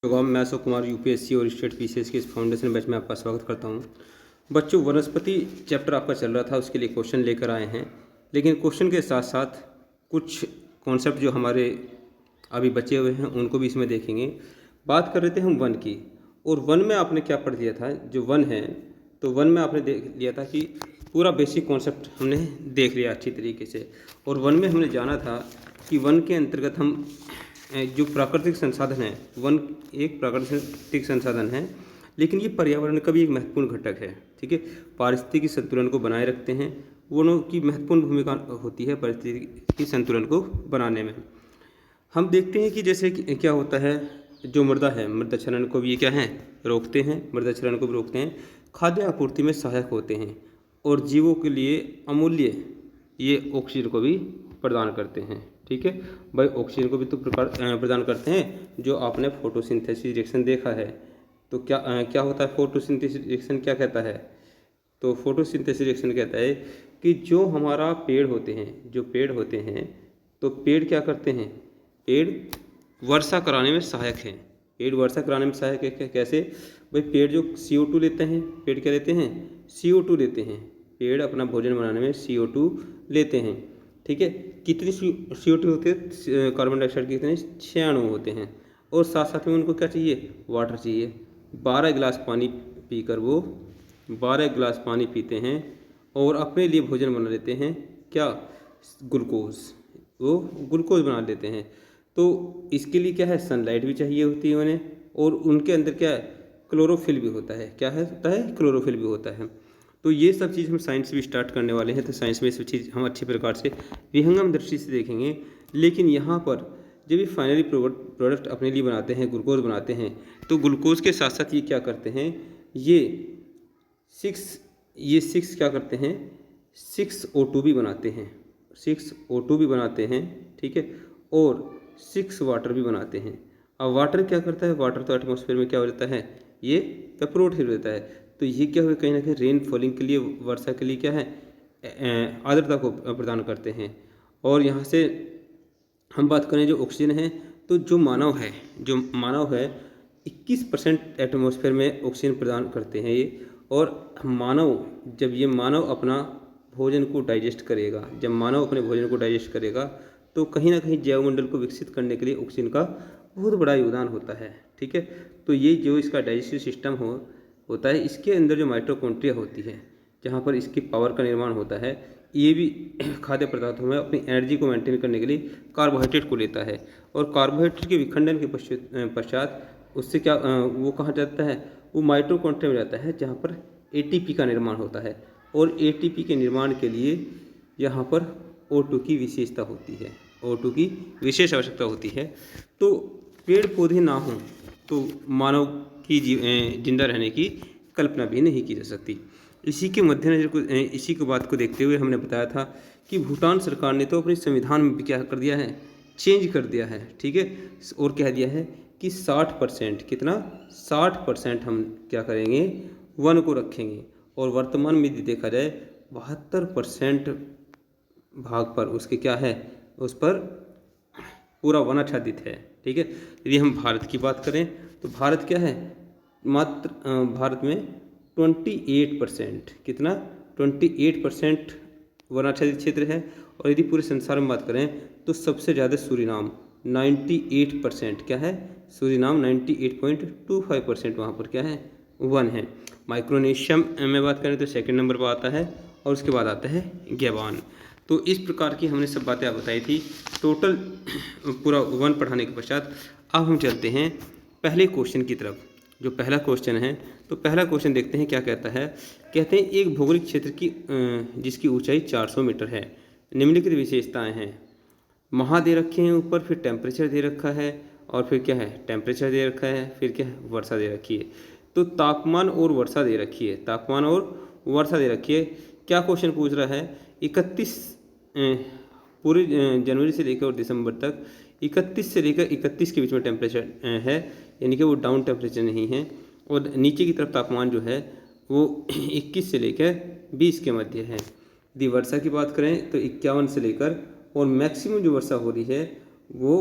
मैं अशोक कुमार यूपीएससी और state PCS के इस फाउंडेशन बैच में आपका स्वागत करता हूं। बच्चों, वनस्पति चैप्टर आपका चल रहा था, उसके लिए क्वेश्चन लेकर आए हैं। लेकिन क्वेश्चन के साथ साथ कुछ कॉन्सेप्ट जो हमारे अभी बचे हुए हैं उनको भी इसमें देखेंगे। बात कर रहे थे हम वन की, और वन में आपने क्या पढ़ लिया था? जो वन है, तो वन में आपने देख लिया था कि पूरा बेसिक कॉन्सेप्ट हमने देख लिया अच्छी तरीके से। और वन में हमने जाना था कि वन के अंतर्गत हम जो प्राकृतिक संसाधन है, वन एक प्राकृतिक संसाधन है, लेकिन ये पर्यावरण का भी एक महत्वपूर्ण घटक है। ठीक है, पारिस्थितिकी संतुलन को बनाए रखते हैं, वनों की महत्वपूर्ण भूमिका होती है पारिस्थितिकी संतुलन को बनाने में। हम देखते हैं कि जैसे कि क्या होता है, जो मृदा है, मृदा क्षरण को भी ये क्या है, रोकते हैं, मृदा क्षरण को भी रोकते हैं, खाद्य आपूर्ति में सहायक होते हैं, और जीवों के लिए अमूल्य ये ऑक्सीजन को भी प्रदान करते हैं। ठीक है भाई, ऑक्सीजन को भी तो प्रदान करते हैं। जो आपने फोटोसिंथेसिस रिएक्शन देखा है, तो क्या होता है फोटोसिंथेसिस रिएक्शन? क्या कहता है? तो फोटोसिंथेसिस रिएक्शन कहता है कि जो हमारा पेड़ होते हैं, जो पेड़ होते हैं, तो पेड़ क्या करते हैं? पेड़ वर्षा कराने में सहायक हैं। पेड़ वर्षा कराने में सहायक है। कैसे भाई? पेड़ जो CO2 लेते हैं, पेड़ क्या लेते हैं? CO2 लेते हैं। पेड़ अपना भोजन बनाने में CO2 लेते हैं। ठीक है, कितनी CO2 होते हैं? कार्बन डाइऑक्साइड के कितने? 6 अणु होते हैं। और साथ साथ में उनको क्या चाहिए? वाटर चाहिए। 12 गिलास पानी पीकर वो 12 गिलास पानी पीते हैं और अपने लिए भोजन बना लेते हैं। क्या? ग्लूकोज। वो ग्लूकोज बना लेते हैं। तो इसके लिए क्या है? सनलाइट भी चाहिए होती है उन्हें, और उनके अंदर क्या है? क्लोरोफिल भी होता है। क्या है? होता है क्लोरोफिल भी होता है। तो ये सब चीज़ हम साइंस से भी स्टार्ट करने वाले हैं, तो साइंस में ये सब चीज़ हम अच्छी प्रकार से विहंगम दृष्टि से देखेंगे। लेकिन यहाँ पर जब भी फाइनली प्रोडक्ट अपने लिए बनाते हैं, ग्लूकोज बनाते हैं, तो ग्लूकोज के साथ साथ ये क्या करते हैं? ये सिक्स क्या करते हैं? 6O2 भी बनाते हैं। 6O2 भी बनाते हैं। ठीक है, और 6 वाटर भी बनाते हैं। अब वाटर क्या करता है? वाटर तो एटमॉस्फेयर में क्या हो जाता है? ये वेपोरेट हो जाता है। तो ये क्या हुआ? कहीं ना कहीं रेन फॉलिंग के लिए, वर्षा के लिए क्या है? आर्द्रता को प्रदान करते हैं। और यहाँ से हम बात करें जो ऑक्सीजन है, तो जो मानव है 21% एटमॉस्फेयर में ऑक्सीजन प्रदान करते हैं ये। और जब ये मानव अपना भोजन को डाइजेस्ट करेगा, जब मानव अपने भोजन को डाइजेस्ट करेगा, तो कहीं ना कहीं जैवमंडल को विकसित करने के लिए ऑक्सीजन का बहुत बड़ा योगदान होता है। ठीक है, तो ये जो इसका डाइजेस्टिव सिस्टम होता है, इसके अंदर जो माइटोकॉन्ड्रिया होती है, जहाँ पर इसकी पावर का निर्माण होता है, ये भी खाद्य पदार्थों में अपनी एनर्जी को मेंटेन करने के लिए कार्बोहाइड्रेट को लेता है। और कार्बोहाइड्रेट के विखंडन के पश्चात उससे क्या वो कहाँ जाता है? वो माइटोकॉन्ड्रिया में जाता है, जहाँ पर ATP का निर्माण होता है। और ATP के निर्माण के लिए यहाँ पर O2 की विशेषता होती है, O2 की विशेष आवश्यकता होती है। तो पेड़ पौधे ना हों तो मानव की जिंदा रहने की कल्पना भी नहीं की जा सकती। इसी के मद्देनजर इसी को बात को देखते हुए हमने बताया था कि भूटान सरकार ने तो अपने संविधान में भी क्या कर दिया है? चेंज कर दिया है। ठीक है, और कह दिया है कि 60%, कितना? 60% हम क्या करेंगे? वन को रखेंगे। और वर्तमान में यदि देखा जाए 72% भाग पर उसके क्या है? उस पर पूरा वन आच्छादित है। ठीक है, यदि हम भारत की बात करें तो भारत क्या है? मात्र भारत में 28%, कितना? 28% वनाच्छादित क्षेत्र है। और यदि पूरे संसार में बात करें तो सबसे ज़्यादा सूरीनाम 98%, क्या है? सूरीनाम 98.25% वहाँ पर क्या है? वन है। माइक्रोनेशिया में बात करें तो सेकंड नंबर पर आता है, और उसके बाद आता है गैबान। तो इस प्रकार की हमने सब बातें आप बताई थी टोटल पूरा वन पढ़ाने के पश्चात। अब हम चलते हैं पहले क्वेश्चन की तरफ। जो पहला क्वेश्चन है, तो पहला क्वेश्चन देखते हैं क्या कहता है। कहते हैं एक भौगोलिक क्षेत्र की जिसकी ऊंचाई 400 मीटर है, निम्नलिखित विशेषताएं हैं। महा दे रखे हैं ऊपर, फिर टेम्परेचर दे रखा है, और फिर क्या है? टेम्परेचर दे रखा है, फिर क्या है? वर्षा दे रखी है। तो तापमान और वर्षा दे रखी है, तापमान और वर्षा दे रखी है। क्या क्वेश्चन पूछ रहा है? 31 पूरे जनवरी से लेकर और दिसंबर तक 31 से लेकर 31 के बीच में टेम्परेचर है, यानी कि वो डाउन टेम्परेचर नहीं है। और नीचे की तरफ तापमान जो है वो 21 से लेकर 20 के मध्य है। यदि वर्षा की बात करें तो 51 से लेकर, और मैक्सिमम जो वर्षा हो रही है वो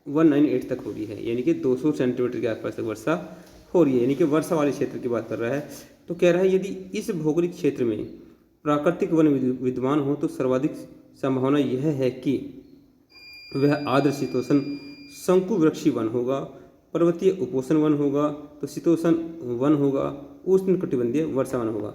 198 तक हो रही है, यानी कि 200 सेंटीमीटर के आसपास तक वर्षा हो रही है, यानी कि वर्षा वाले क्षेत्र की बात कर रहा है। तो कह रहा है यदि इस भौगोलिक क्षेत्र में प्राकृतिक वन विद्यमान हो तो सर्वाधिक संभावना यह है कि वह आर्द्र शीतोष्ण शंकु वृक्षी वन होगा, पर्वतीय उपोष्ण वन होगा तो शीतोष्ण वन होगा, उष्णकटिबंधीय वर्षा वन होगा।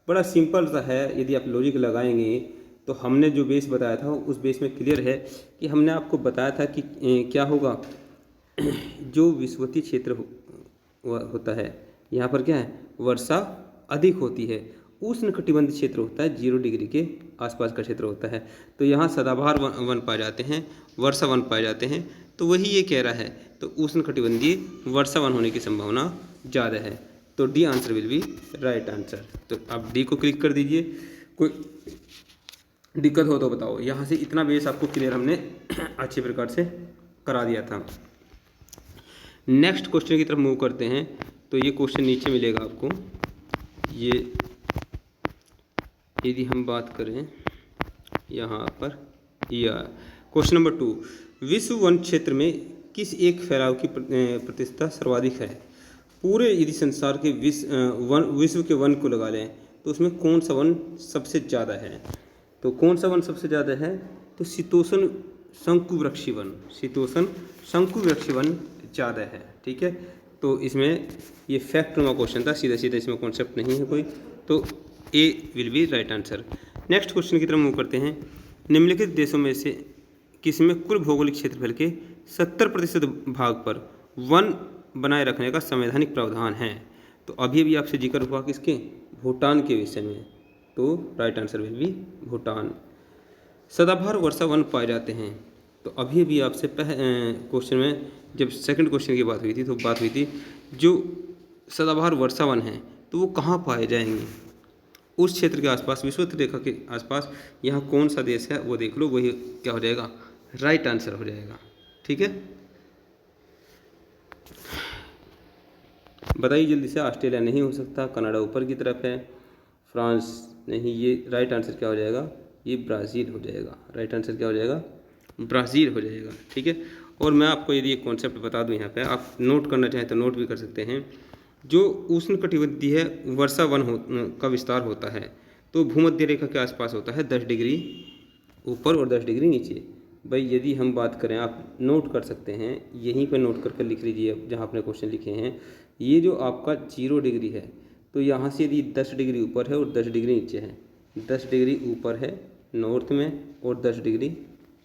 बड़ा सिंपल सा है, यदि आप लॉजिक लगाएंगे तो हमने जो बेस बताया था उस बेस में क्लियर है कि हमने आपको बताया था कि क्या होगा, जो विषुवतीय क्षेत्र होता है यहाँ पर क्या है, वर्षा अधिक होती है। उष्णकटिबंधीय क्षेत्र होता है 0 डिग्री के आसपास का क्षेत्र होता है, तो यहाँ सदाबहार वन पाए जाते हैं, वर्षा वन पाए जाते हैं। तो वही ये कह रहा है, तो उष्णकटिबंधीय वर्षा वन होने की संभावना ज़्यादा है। तो D answer will be right answer. तो आप डी को क्लिक कर दीजिए। कोई दिक्कत हो तो बताओ। यहाँ से इतना बेस आपको क्लियर हमने अच्छे प्रकार से करा दिया था। नेक्स्ट क्वेश्चन की तरफ मूव करते हैं। तो ये क्वेश्चन नीचे मिलेगा आपको। ये यदि हम बात करें यहाँ पर, या क्वेश्चन नंबर 2, विश्व वन क्षेत्र में किस एक फैलाव की प्रतिशतता सर्वाधिक है? पूरे यदि संसार के विश्व के वन को लगा लें तो उसमें कौन सा वन सबसे ज़्यादा है? तो कौन सा वन सबसे ज़्यादा है? तो शीतोष्ण शंकुवृक्षी वन, शीतोष्ण शंकुवृक्षी वन ज़्यादा है। ठीक है, तो इसमें ये फैक्ट नुमा क्वेश्चन था, सीधा सीधा इसमें कॉन्सेप्ट नहीं है कोई। तो A will be right answer. Next question की तरफ मूव करते हैं। निम्नलिखित देशों में से किसमें कुल भौगोलिक क्षेत्रफल के 70% भाग पर वन बनाए रखने का संवैधानिक प्रावधान है? तो अभी भी आपसे जिक्र हुआ किसके, भूटान के विषय में। तो right answer will be Bhutan. सदाबहार वर्षा वन पाए जाते हैं। तो अभी भी आपसे क्वेश्चन में जब सेकंड क्वेश्चन की बात हुई थी तो बात हुई थी जो सदाबहार वर्षा वन है तो वो कहाँ पाए जाएंगे? उस क्षेत्र के आसपास, विषुवत रेखा के आसपास। यहाँ कौन सा देश है वो देख लो, वही क्या हो जाएगा, राइट आंसर हो जाएगा। ठीक है, बताइए जल्दी से। ऑस्ट्रेलिया नहीं हो सकता, कनाडा ऊपर की तरफ है, फ्रांस नहीं। ये राइट आंसर क्या हो जाएगा, ये ब्राज़ील हो जाएगा। राइट आंसर क्या हो जाएगा, ब्राज़ील हो जाएगा। ठीक है, और मैं आपको यदि एक कॉन्सेप्ट बता दूं, यहाँ पे आप नोट करना चाहें तो नोट भी कर सकते हैं। जो उष्णकटिबंधीय वर्षा वन का विस्तार होता है तो भूमध्य रेखा के आसपास होता है 10 डिग्री ऊपर और 10 डिग्री नीचे। भाई यदि हम बात करें, आप नोट कर सकते हैं, यहीं पर नोट करके लिख लीजिए जहाँ आपने क्वेश्चन लिखे हैं। ये जो आपका 0 डिग्री है तो यहाँ से यदि 10 डिग्री ऊपर है और 10 डिग्री नीचे है, 10 डिग्री ऊपर है नॉर्थ में और 10 डिग्री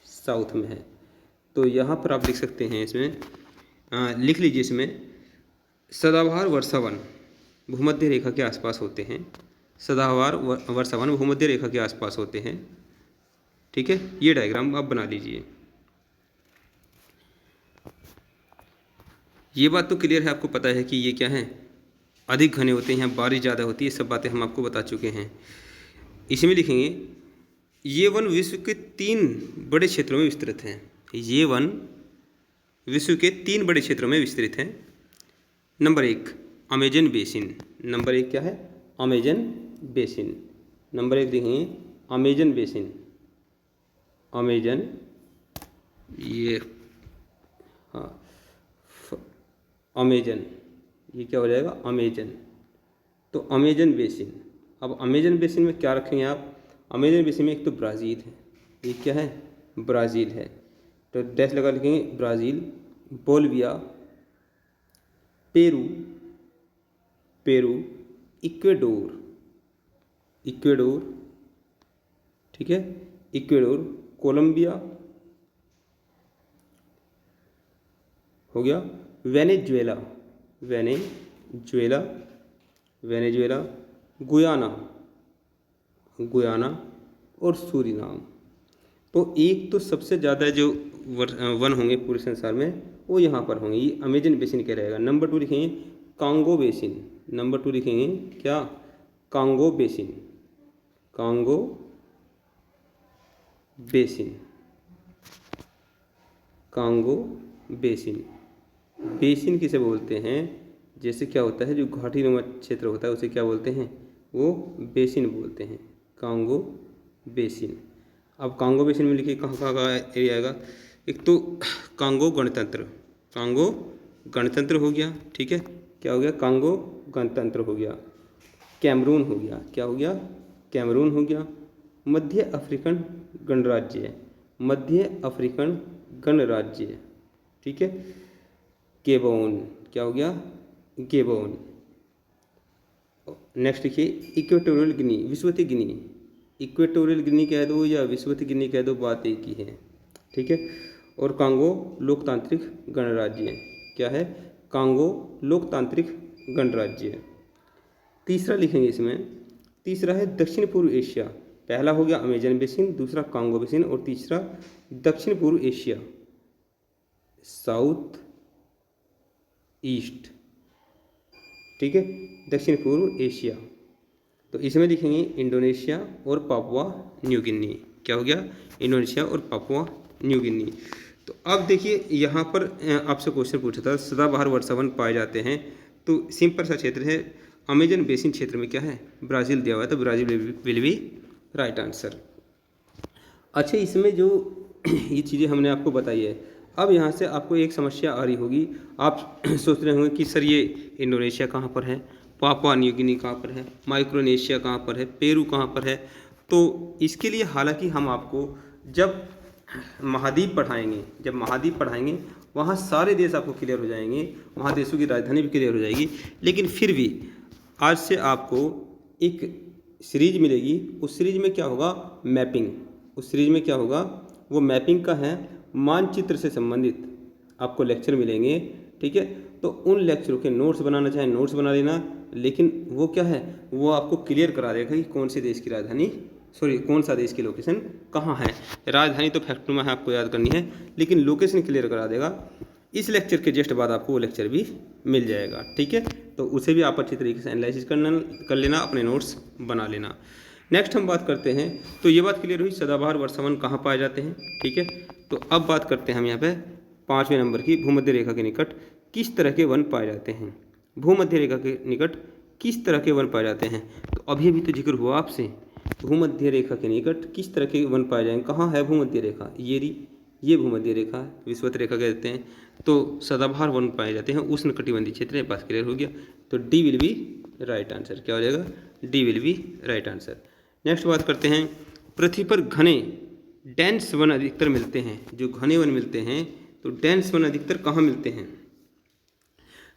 साउथ में है, तो यहाँ पर आप लिख सकते हैं, इसमें लिख लीजिए, इसमें सदाबहार वर्षा वन भूमध्य रेखा के आसपास होते हैं। सदाबहार वर्षा वन भूमध्य रेखा के आसपास होते हैं। ठीक है, ये डायग्राम आप बना लीजिए। ये बात तो क्लियर है, आपको पता है कि ये क्या है, अधिक घने होते हैं, बारिश ज़्यादा होती है, सब बातें हम आपको बता चुके हैं। इसमें लिखेंगे ये वन विश्व के 3 बड़े क्षेत्रों में विस्तृत हैं। ये वन विश्व के 3 बड़े क्षेत्रों में विस्तृत हैं। Number 1 Amazon basin. नंबर 1 क्या है, अमेजन बेसिन। नंबर 1 लिखेंगे अमेजन बेसिन। अमेजन, ये हाँ अमेजन, ये क्या हो जाएगा, अमेजन। तो अमेजन बेसिन। अब अमेजन बेसिन में क्या रखेंगे आप, अमेजन बेसिन में एक तो ब्राज़ील है, ये क्या है, ब्राज़ील है, तो डैश लगा लिखेंगे ब्राज़ील, बोलिविया, पेरू, इक्वेडोर, ठीक है, इक्वेडोर, कोलंबिया हो गया, वेनेजुएला, गुयाना और सूरीनाम। तो एक तो सबसे ज़्यादा जो वन होंगे पूरे संसार में वो यहाँ पर होंगे, ये अमेजन बेसिन क्या रहेगा। नंबर 2 लिखेंगे कांगो बेसिन। नंबर 2 लिखेंगे क्या, कांगो बेसिन। बेसिन किसे बोलते हैं, जैसे क्या होता है जो घाटी नुमा क्षेत्र होता है उसे क्या बोलते हैं, वो बेसिन बोलते हैं, कांगो बेसिन। अब कांगो बेसिन में लिखिए कहाँ कहाँ का एरिया आएगा, एक तो कांगो गणतंत्र, कांगो गणतंत्र हो गया, ठीक है, क्या हो गया, कांगो गणतंत्र हो गया। कैमरून हो गया, क्या हो गया, कैमरून हो गया। मध्य अफ्रीकन गणराज्य, मध्य अफ्रीकन गणराज्य, ठीक है। गेबोन, क्या हो गया, गेबोन। नेक्स्ट देखिए इक्वेटोरियल गिनी, विषुवतीय गिनी, इक्वेटोरियल गिनी कह दो या विषुवतीय गिनी कह दो, बात एक ही है, ठीक है। और कांगो लोकतांत्रिक गणराज्य, क्या है, कांगो लोकतांत्रिक गणराज्य। तीसरा लिखेंगे इसमें, तीसरा है दक्षिण पूर्व एशिया। पहला हो गया अमेजन बेसिन, दूसरा कांगो बेसिन और तीसरा दक्षिण पूर्व एशिया, साउथ ईस्ट, ठीक है, दक्षिण पूर्व एशिया। तो इसमें लिखेंगे इंडोनेशिया और पापुआ न्यू गिनी, क्या हो गया, इंडोनेशिया और पापुआ न्यू गिनी। तो अब देखिए यहाँ पर आपसे क्वेश्चन पूछा था सदाबहार वर्षावन पाए जाते हैं, तो सिंपल सा क्षेत्र है अमेजन बेसिन क्षेत्र में, क्या है, ब्राज़ील दिया हुआ है, तो Brazil will be right answer. अच्छा, इसमें जो ये चीज़ें हमने आपको बताई है, अब यहाँ से आपको एक समस्या आ रही होगी, आप सोच रहे होंगे कि सर ये इंडोनेशिया कहाँ पर है, पापुआ न्यू गिनी कहाँ पर है, माइक्रोनेशिया कहाँ पर है, पेरू कहाँ पर है। तो इसके लिए हालांकि हम आपको जब महाद्वीप पढ़ाएंगे, जब महाद्वीप पढ़ाएंगे वहाँ सारे देश आपको क्लियर हो जाएंगे, वहाँ देशों की राजधानी भी क्लियर हो जाएगी। लेकिन फिर भी आज से आपको एक सीरीज मिलेगी, उस सीरीज में क्या होगा, मैपिंग, उस सीरीज में क्या होगा, वो मैपिंग का है, मानचित्र से संबंधित आपको लेक्चर मिलेंगे, ठीक है। तो उन लेक्चरों के नोट्स बनाना चाहे नोट्स बना लेना, लेकिन वो क्या है, वो आपको क्लियर करा देगा कि कौन से देश की राजधानी, सॉरी कौन सा देश की लोकेशन कहाँ है। राजधानी तो फैक्ट्री में आपको याद करनी है, लेकिन लोकेशन क्लियर करा देगा। इस लेक्चर के जस्ट बाद आपको वो लेक्चर भी मिल जाएगा, ठीक है। तो उसे भी आप अच्छी तरीके से एनालिसिस कर लेना, अपने नोट्स बना लेना। नेक्स्ट हम बात करते हैं, तो ये बात क्लियर हुई सदाबहार वर्षावन कहाँ पाए जाते हैं, ठीक है। तो अब बात करते हैं हम यहाँ पे 5वें नंबर की, भूमध्य रेखा के निकट किस तरह के वन पाए जाते हैं, भूमध्य रेखा के निकट किस तरह के वन पाए जाते हैं। तो अभी अभी तो जिक्र हुआ आपसे, भूमध्य रेखा के निकट किस तरह के वन पाए जाएंगे, कहाँ है भूमध्य रेखा, ये भूमध्य रेखा है, विषुवत रेखा कहते हैं। तो सदाबहार वन पाए जाते हैं उष्णकटिबंधीय क्षेत्र में, बात क्लियर हो गया। तो D will be right answer, क्या हो जाएगा, D will be right answer. Next बात करते हैं, पृथ्वी पर घने डेंस वन अधिकतर मिलते हैं, जो घने वन मिलते हैं तो डेंस वन अधिकतर कहाँ मिलते हैं।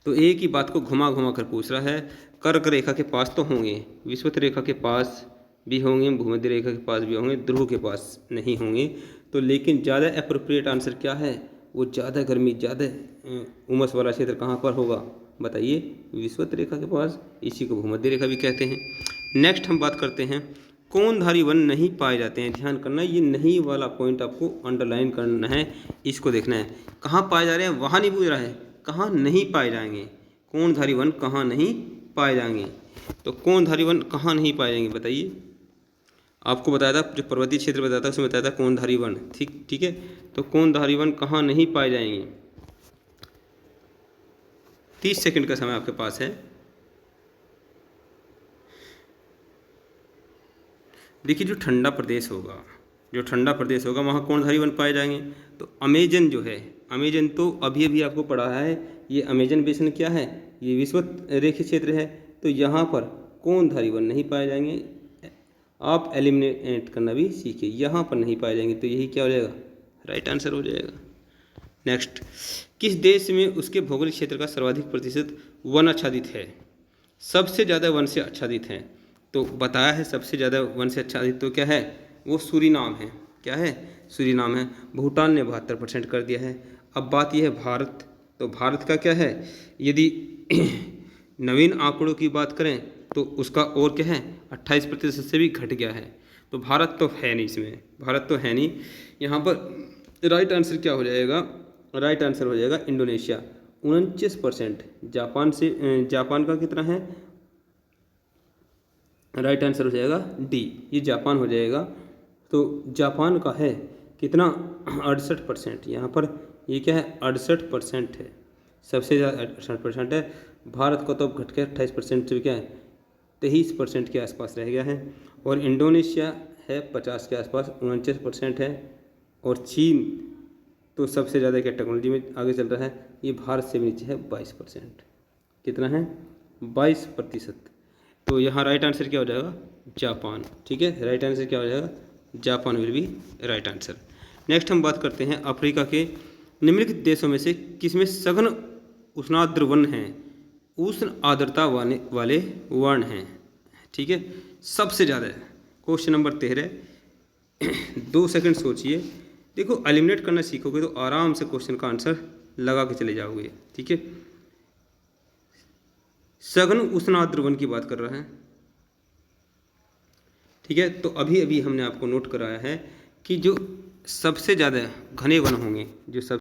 तो एक ही बात को घुमा घुमा कर पूछ रहा है, कर्क रेखा के पास तो होंगे, विषुवत रेखा के पास भी होंगे, भूमध्य रेखा के पास भी होंगे, ध्रुव के पास नहीं होंगे। तो लेकिन ज़्यादा अप्रोप्रिएट आंसर क्या है, वो ज़्यादा गर्मी, ज़्यादा उमस वाला क्षेत्र कहाँ पर होगा, बताइए, विषुवत रेखा के पास, इसी को भूमध्य रेखा भी कहते हैं। नेक्स्ट हम बात करते हैं, कोणधारी वन नहीं पाए जाते हैं, ध्यान करना, ये नहीं वाला पॉइंट आपको अंडरलाइन करना है, इसको देखना है, कहाँ पाए जा रहे हैं वहाँ नहीं पूछ रहा है, कहाँ नहीं पाए जाएंगे, कोणधारी वन कहाँ नहीं पाए जाएंगे। तो कोणधारी वन कहाँ नहीं पाए जाएंगे बताइए, आपको बताया था, जो पर्वतीय क्षेत्र बताया था उसमें बताया था कोणधारी वन, ठीक है। तो कोणधारी वन कहाँ नहीं पाए जाएंगे, 30 सेकंड का समय आपके पास है। देखिए, जो ठंडा प्रदेश होगा वहाँ कोणधारी वन पाए जाएंगे। तो अमेजन जो है, अमेजन तो अभी अभी आपको पढ़ा है, ये अमेजन बेसिन क्या है, ये विषुवत रेखीय क्षेत्र है, तो यहाँ पर कोणधारी वन नहीं पाए जाएंगे। आप एलिमिनेट करना भी सीखिए, यहाँ पर नहीं पाए जाएंगे, तो यही क्या हो जाएगा, राइट आंसर हो जाएगा। नेक्स्ट, किस देश में उसके भौगोलिक क्षेत्र का सर्वाधिक प्रतिशत वन आच्छादित है, सबसे ज़्यादा वन से आच्छादित हैं। तो बताया है सबसे ज़्यादा वन से आच्छादित तो क्या है, वो सूरीनाम है, क्या है, सूरीनाम है। भूटान ने 72% कर दिया है। अब बात यह है भारत, तो भारत का क्या है, यदि नवीन आंकड़ों की बात करें तो उसका और क्या है, 28% से भी घट गया है। तो भारत तो है नहीं इसमें, भारत तो है नहीं। यहाँ पर राइट आंसर क्या हो जाएगा, राइट आंसर हो जाएगा इंडोनेशिया, 49%। जापान का कितना है, राइट आंसर हो जाएगा डी, ये जापान हो जाएगा। तो जापान का है कितना, 68%। यहाँ पर ये क्या है, 68% है, सबसे ज़्यादा 68% है। भारत का तो अब घट के 28% से क्या है, 23% के आसपास रह गया है। और इंडोनेशिया है 50 के आसपास, 49% है। और चीन तो सबसे ज़्यादा क्या टेक्नोलॉजी में आगे चल रहा है, ये भारत से भी नीचे है 22%। कितना है? 22%। तो यहाँ राइट आंसर क्या हो जाएगा? जापान। ठीक है, राइट आंसर क्या हो जाएगा? Japan will be right answer. Next हम बात करते हैं अफ्रीका के निम्नलिखित देशों में से किसमें सघन उष्णार्द्र वन हैं, उष्ण आर्द्रता वाले वर्ण हैं। ठीक है, सबसे ज़्यादा है। क्वेश्चन नंबर 13, 2 सेकंड सोचिए। देखो एलिमिनेट करना सीखोगे तो आराम से क्वेश्चन का आंसर लगा के चले जाओगे। ठीक है, सघन उष्णार्द्र वन की बात कर रहा है। ठीक है, तो अभी अभी हमने आपको नोट कराया है कि जो सबसे ज़्यादा घने वन होंगे, जो सब